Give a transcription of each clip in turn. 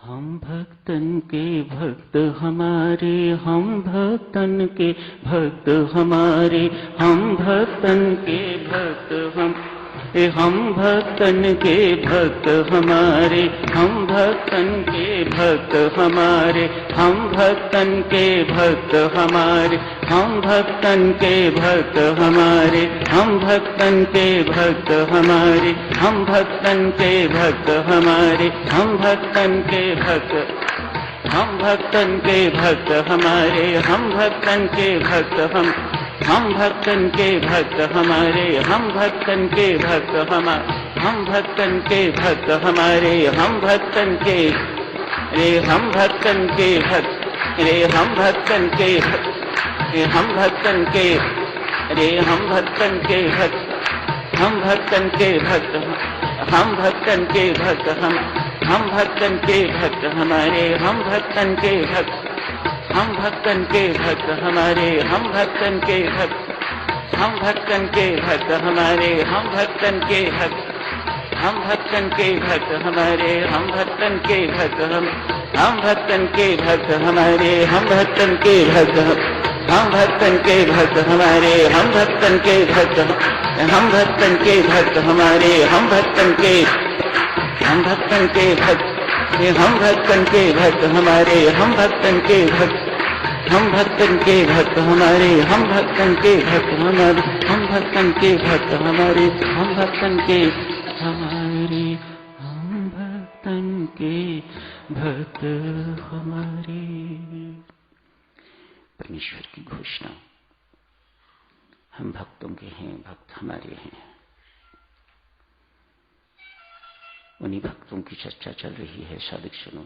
हम भक्तन के भक्त हमारे, हम भक्तन के भक्त हमारे, हम भक्तन के भक्त हम भक्तन के भक्त हमारे, हम भक्तन के भक्त हमारे, हम भक्तन के भक्त हमारे, हम भक्तन के भक्त हमारे, हम भक्तन के भक्त हमारे, हम भक्तन के भक्त हमारे, हम भक्तन के भक्त, हम भक्तन के भक्त हमारे, हम भक्तन के भक्त हम भक्तन के भक्त हमारे, हम भक्तन के भक्त हम भक्तन के भक्त हमारे, हम भक्तन के रे, हम भक्तन के भक्त रे, हम भक्तन के हम भक्तन के रे, हम भक्तन के भक्त, हम भक्तन के भक्त, हम भक्तन के भक्त, हम भक्तन के भक्त हमारे, हम भक्तन के भक्त, हम भक्तन के भक्त हमारे, हम भक्तन के भक्त, हम भक्तन के भक्त हमारे, हम भक्तन के भक्त, हम भक्तन के भक्त हमारे, हम भक्तन के भक्त, हम भक्तन के भक्त हमारे, हम भक्तन के भक्त, हम भक्तन के भक्त हमारे, हम भक्तन के भक्त, हम भक्तन के भक्त हमारे, हम भक्तन के, हम भक्तन के भक्त, हम भक्तन के भक्त हमारे, हम भक्तन के भक्त, हम भक्तन के भक्त हमारे, हम भक्तन के भक्त हमारे, हम भक्तन के भक्त हमारे, हम भक्तन के हमारे, हम भक्तन के भक्त हमारे। परमेश्वर की घोषणा, हम भक्तों के हैं, भक्त हमारे हैं। उन्हीं भक्तों की चर्चा चल रही है। साधक सुनो,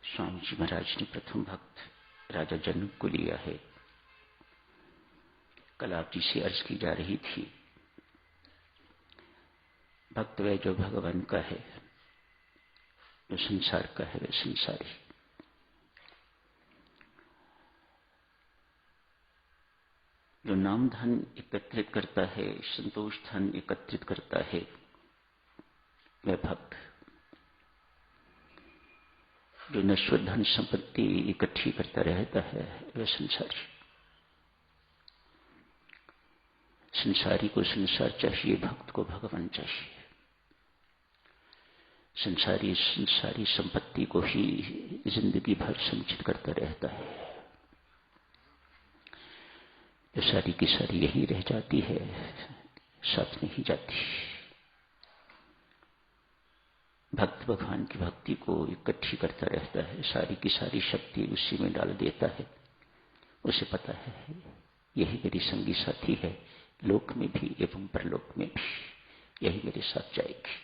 स्वामी जी महाराज ने प्रथम भक्त राजा जनक को लिया है। कल आप जी से अर्ज की जा रही थी, भक्त वह जो भगवान का है, जो संसार का है वह संसारी। जो नाम धन एकत्रित करता है, संतोष धन एकत्रित करता है, वह भक्त। जो नश्वर धन संपत्ति इकट्ठी करता रहता है वह संसारी। संसारी को संसार चाहिए, भक्त को भगवान चाहिए। संसारी संपत्ति को ही जिंदगी भर संचित करता रहता है, जो सारी की सारी यही रह जाती है, साथ नहीं जाती। भक्त भगवान की भक्ति को इकट्ठी करता रहता है, सारी की सारी शक्ति उसी में डाल देता है। उसे पता है यही मेरी संगी साथी है, लोक में भी एवं परलोक में भी यही मेरे साथ जाएगी।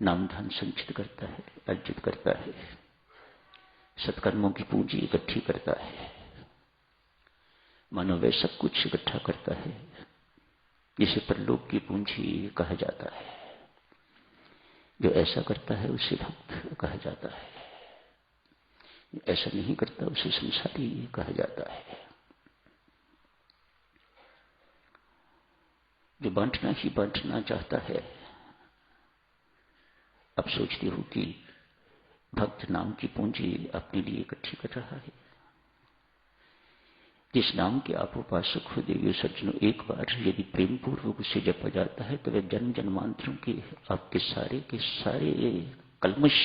नाम धन संचित करता है, अर्जित करता है, सत्कर्मों की पूंजी इकट्ठी करता है, मानो वह सब कुछ इकट्ठा करता है जिसे परलोक की पूंजी कहा जाता है। जो ऐसा करता है उसे भक्त कहा जाता है, जो ऐसा नहीं करता उसे संसारी कहा जाता है। जो बांटना ही बांटना चाहता है, अब सोचती हूं कि भक्त नाम की पूंजी अपने लिए इकट्ठी कर रहा है। जिस नाम के आप उपासक हो देवी सज्जनों, एक बार यदि प्रेम पूर्वक उसे जपा जाता है तो वह जन्म जन्मांतरों के आपके सारे के सारे कलमश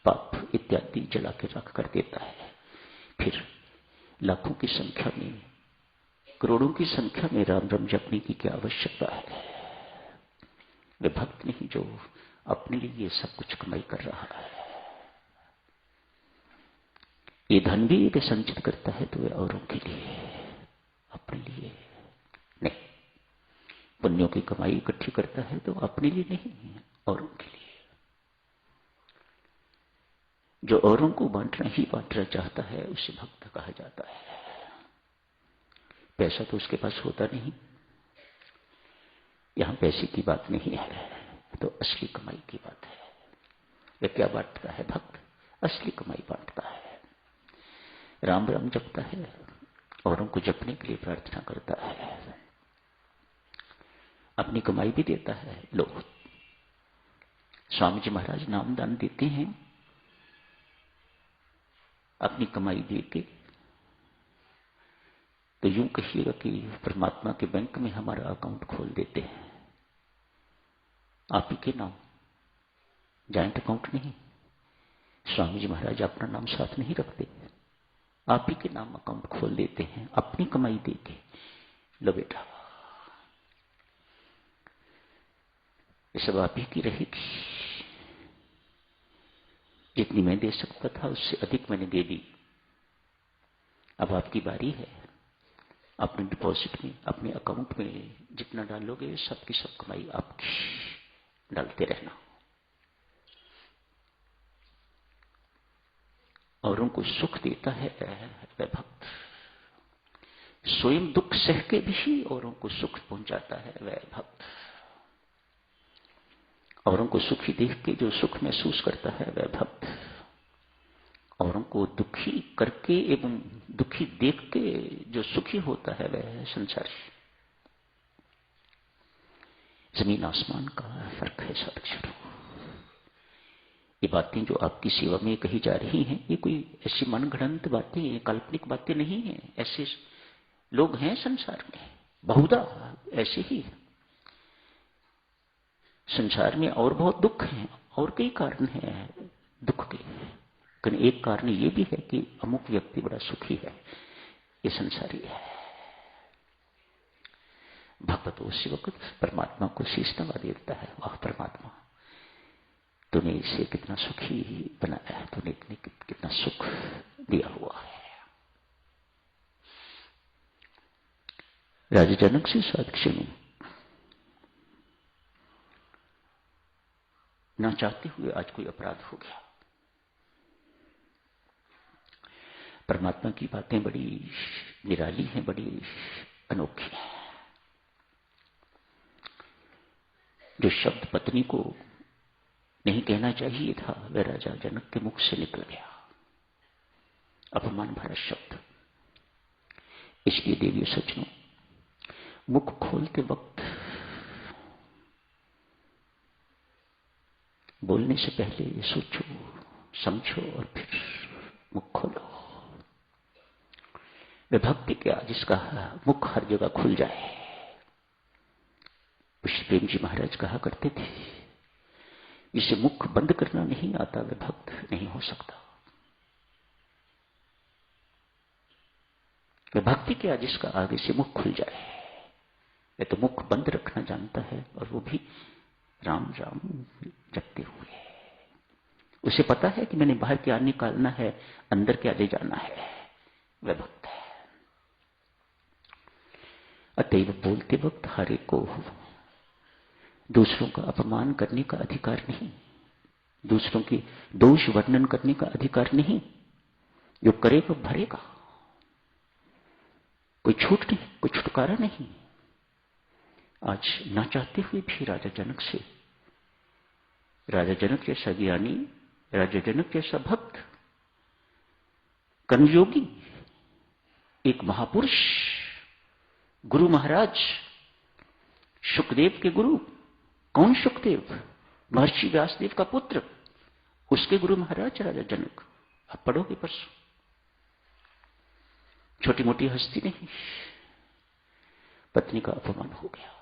पाप इत्यादि जला के रख कर देता है। फिर लाखों की संख्या में, करोड़ों की संख्या में राम राम जपने की क्या आवश्यकता है। वे भक्त नहीं जो अपने लिए ये सब कुछ कमाई कर रहा है। ये धन भी वे संचित करता है तो वे औरों के लिए, अपने लिए नहीं। पुण्यों की कमाई इकट्ठी करता है तो अपने लिए नहीं, औरों के लिए। जो औरों को बांटना ही बांटना चाहता है उसे भक्त कहा जाता है। पैसा तो उसके पास होता नहीं, यहां पैसे की बात नहीं है, तो असली कमाई की बात है। वह क्या बांटता है? भक्त असली कमाई बांटता है। राम राम जपता है, औरों को जपने के लिए प्रार्थना करता है, अपनी कमाई भी देता है। लो स्वामी जी महाराज नामदान देते हैं अपनी कमाई देके, तो यूं कहिएगा कि परमात्मा के बैंक में हमारा अकाउंट खोल देते हैं। आप ही के नाम, जॉइंट अकाउंट नहीं। स्वामी जी महाराज अपना नाम साथ नहीं रखते, आप ही के नाम अकाउंट खोल देते हैं अपनी कमाई देके। लो बेटा, ये सब आप ही की रहेगी। जितनी मैं दे सकता था उससे अधिक मैंने दे दी। अब आपकी बारी है, अपने डिपॉजिट में, अपने अकाउंट में जितना डालोगे सबकी सब कमाई आपकी डालते रहना। औरों को सुख देता है वह भक्त, स्वयं दुख सह के भी औरों को सुख पहुंचाता है वह भक्त। औरों को सुखी देख के जो सुख महसूस करता है वह भक्त, औरों को दुखी करके एवं दुखी देख के जो सुखी होता है वह संसारी। जमीन आसमान का फर्क है साधक। ये बातें जो आपकी सेवा में कही जा रही हैं, ये कोई ऐसी मनगढ़ंत बातें, काल्पनिक बातें नहीं हैं। ऐसे लोग हैं संसार में, बहुधा ऐसे ही है। संसार में और बहुत दुख हैं, और कई कारण हैं दुख के, लेकिन एक कारण ये भी है कि अमुक व्यक्ति बड़ा सुखी है, ये संसारी है। भक्त उसी वक्त परमात्मा को शीशनवा देता है, वाह परमात्मा, तूने इसे कितना सुखी बनाया है, तूने इतने कितना सुख दिया हुआ है। राजा जनक से साक्ष्य में ना चाहते हुए आज कोई अपराध हो गया। परमात्मा की बातें बड़ी निराली हैं, बड़ी अनोखी हैं। जो शब्द पत्नी को नहीं कहना चाहिए था वह राजा जनक के मुख से निकल गया, अपमान भरा शब्द। इसलिए देवी सज्जनों, मुख खोलते वक्त बोलने से पहले ये सोचो, समझो और फिर मुख खोलो। वे भक्ति क्या जिसका मुख हर जगह खुल जाए। प्रेम जी महाराज कहा करते थे, इसे मुख बंद करना नहीं आता वह भक्त नहीं हो सकता। वह भक्ति क्या जिसका आगे से मुख खुल जाए। वह तो मुख बंद रखना जानता है, और वो भी राम राम जपते हुए। उसे पता है कि मैंने बाहर क्या निकालना है, अंदर क्या ले जाना है। वह भक्त है। अतएव बोलते वक्त हर एक को दूसरों का अपमान करने का अधिकार नहीं, दूसरों के दोष वर्णन करने का अधिकार नहीं। जो करेगा भरेगा, कोई छूट नहीं, कोई छुटकारा नहीं। आज ना चाहते हुए भी राजा जनक से, राजा जनक जैसा ज्ञानी, राजा जनक जैसा भक्त, कर्मयोगी, एक महापुरुष, गुरु महाराज, शुकदेव के गुरु। कौन शुकदेव? महर्षि व्यासदेव का पुत्र, उसके गुरु महाराज राजा जनक। आप पढ़ोगे परसों। छोटी मोटी हस्ती नहीं, पत्नी का अपमान हो गया।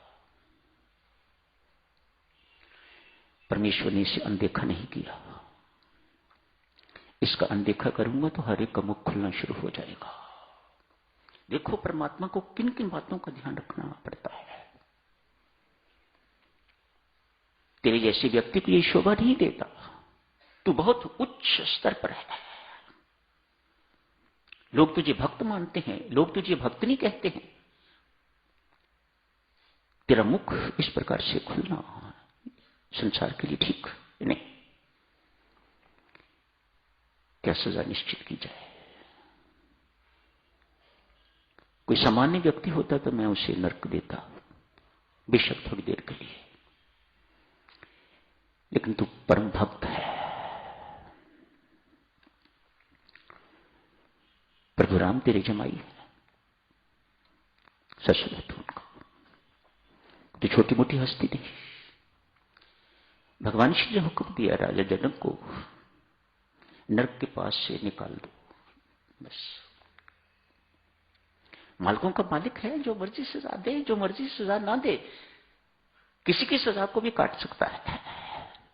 परमेश्वर ने इसे अनदेखा नहीं किया। इसका अनदेखा करूंगा तो हर एक का मुख खुलना शुरू हो जाएगा। देखो परमात्मा को किन किन बातों का ध्यान रखना पड़ता है। तेरे जैसे व्यक्ति को ये शोभा नहीं देता, तू बहुत उच्च स्तर पर है। लोग तुझे भक्त मानते हैं, लोग तुझे भक्त नहीं कहते हैं। तेरा मुख इस प्रकार से खुलना संसार के लिए ठीक नहीं। क्या सजा निश्चित की जाए? कोई सामान्य व्यक्ति होता तो मैं उसे नरक देता, बेशक थोड़ी देर के लिए, लेकिन तू परम भक्त है। प्रभु राम तेरे जमाई है, ससुर है तू उनका। तो छोटी मोटी हस्ती नहीं। भगवान श्री ने हुक्म दिया राजा जनक को, नरक के पास से निकाल दो। बस मालिकों का मालिक है, जो मर्जी सजा दे, जो मर्जी सजा ना दे, किसी की सजा को भी काट सकता है।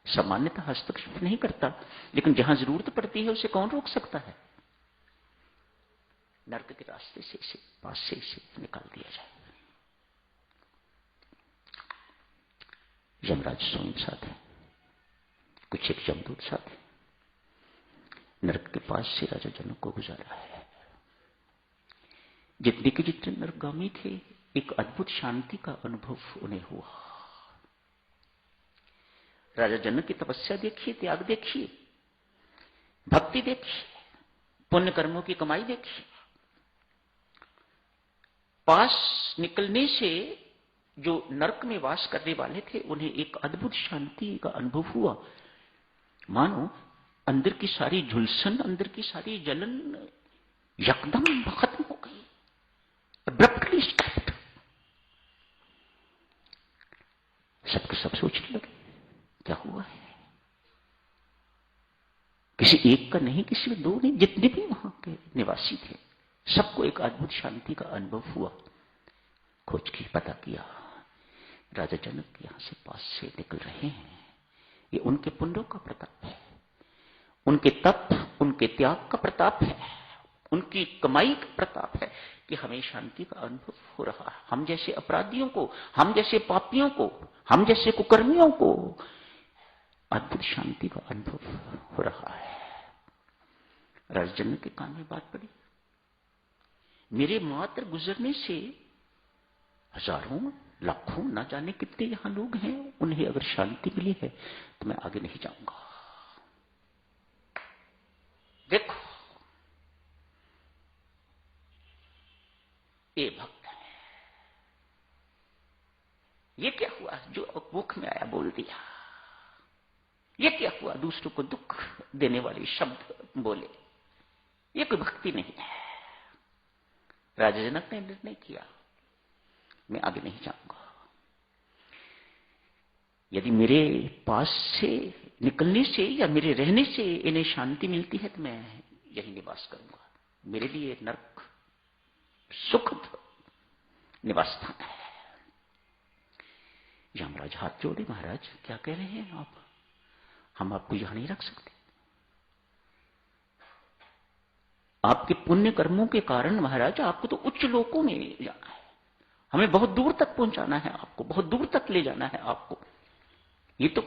सामान्यतः हस्तक्षेप नहीं करता, लेकिन जहां जरूरत पड़ती है उसे कौन रोक सकता है। नरक के रास्ते से इसे पास से इसे निकाल दिया जाए। यमराज स्वयं साथ है, कुछ एक यमदूत साथ है, नरक के पास से राजा जनक को गुजारा है। जितने के जितने नरकगामी थे, एक अद्भुत शांति का अनुभव उन्हें हुआ। राजा जनक की तपस्या देखिए, त्याग देखिए, भक्ति देखिए, पुण्य कर्मों की कमाई देखिए। पास निकलने से जो नरक में वास करने वाले थे, उन्हें एक अद्भुत शांति का अनुभव हुआ। मानो अंदर की सारी झुलसन, अंदर की सारी जलन यकदम खत्म हो गई, अब्रप्टली स्टॉप्ड। सबके सब सोचने लगे क्या हुआ है। किसी एक का नहीं, किसी में दो नहीं, जितने भी वहां के निवासी थे, सबको एक अद्भुत शांति का अनुभव हुआ। खोज की, पता किया, राजा जनक यहां से पास से निकल रहे हैं। ये उनके पुण्यों का प्रताप है, उनके तप, उनके त्याग का प्रताप है, उनकी कमाई का प्रताप है कि हमें शांति का अनुभव हो रहा है। हम जैसे अपराधियों को, हम जैसे पापियों को, हम जैसे कुकर्मियों को अद्भुत शांति का अनुभव हो रहा है। राजा जनक के कान में बात पड़ी, मेरे मात्र गुजरने से हजारों लाखों ना जाने कितने यहां लोग हैं, उन्हें अगर शांति मिली है तो मैं आगे नहीं जाऊंगा। देखो ये भक्त है, ये क्या हुआ जो मुख में आया बोल दिया, ये क्या हुआ दूसरों को दुख देने वाले शब्द बोले, ये कोई भक्ति नहीं है। राजा जनक ने निर्णय किया, मैं आगे नहीं जाऊंगा। यदि मेरे पास से निकलने से या मेरे रहने से इन्हें शांति मिलती है तो मैं यही निवास करूंगा। मेरे लिए नरक सुखद निवास स्थान है। यमराज हाथ जोड़े, महाराज क्या कह रहे हैं आप, हम आपको यहां नहीं रख सकते। आपके पुण्य कर्मों के कारण महाराज आपको तो उच्च लोकों में जाना है, हमें बहुत दूर तक पहुंचाना है, आपको बहुत दूर तक ले जाना है आपको। ये तो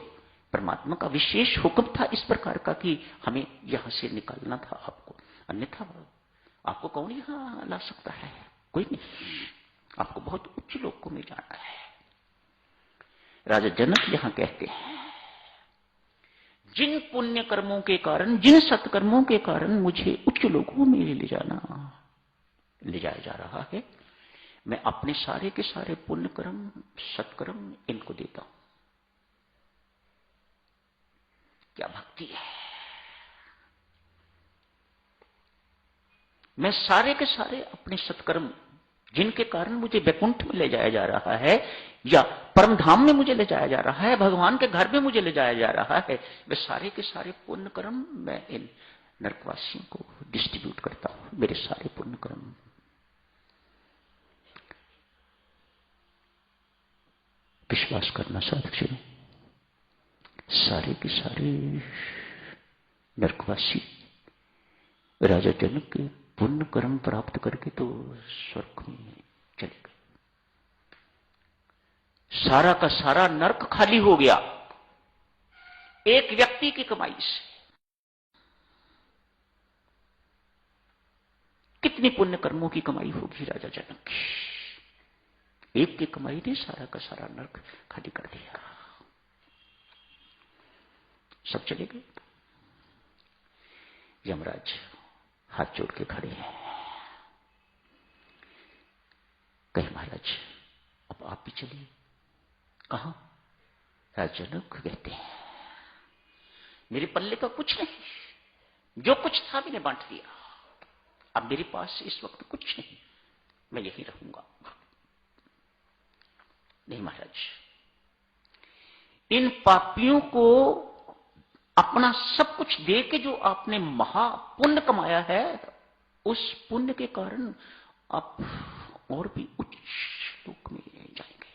परमात्मा का विशेष हुक्म था इस प्रकार का कि हमें यहां से निकालना था आपको, अन्यथा आपको कौन यहां ला सकता है, कोई नहीं। आपको बहुत उच्च लोकों में जाना है। राजा जनक यहां कहते हैं, जिन पुण्य कर्मों के कारण, जिन सत्कर्मों के कारण मुझे उच्च लोकों में ले जाया जा रहा है, मैं अपने सारे के सारे पुण्य कर्म, सत्कर्म इनको देता हूं। क्या भक्ति है। मैं सारे के सारे अपने सत्कर्म, जिनके कारण मुझे वैकुंठ में ले जाया जा रहा है या परम धाम में मुझे ले जाया जा रहा है, भगवान के घर में मुझे ले जाया जा रहा है, वे सारे के सारे पुण्य कर्म मैं इन नरकवासियों को डिस्ट्रीब्यूट करता हूं। मेरे सारे पुण्य कर्म, विश्वास करना साधक, सारे के सारे नरकवासी राजा जनक के पुण्य कर्म प्राप्त करके तो स्वर्ग में चले गए। सारा का सारा नरक खाली हो गया एक व्यक्ति की कमाई से। कितनी पुण्य कर्मों की कमाई होगी राजा जनक की। एक की कमाई ने सारा का सारा नरक खाली कर दिया। सब चले गए। यमराज हाथ जोड़ के खड़े हैं, कहे महाराज अब आप भी चलिए। कहां? राजा जनक कहते हैं, मेरे पल्ले का कुछ नहीं, जो कुछ था मैंने बांट दिया, अब मेरे पास इस वक्त कुछ नहीं, मैं यहीं रहूंगा। नहीं महाराज, इन पापियों को अपना सब कुछ दे के जो आपने महापुण्य कमाया है, उस पुण्य के कारण आप और भी उच्च लोक में जाएंगे।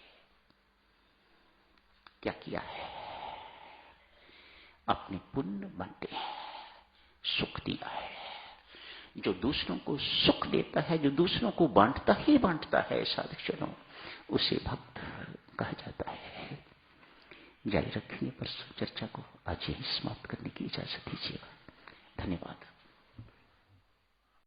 क्या किया है? अपने पुण्य बांटे हैं, सुख दिया है। जो दूसरों को सुख देता है, जो दूसरों को बांटता ही बांटता है साधुजनों, उसे भक्त कहा जाता है। जारी रखेंगे परसों चर्चा को, आज यही समाप्त करने की इजाजत दीजिएगा। धन्यवाद।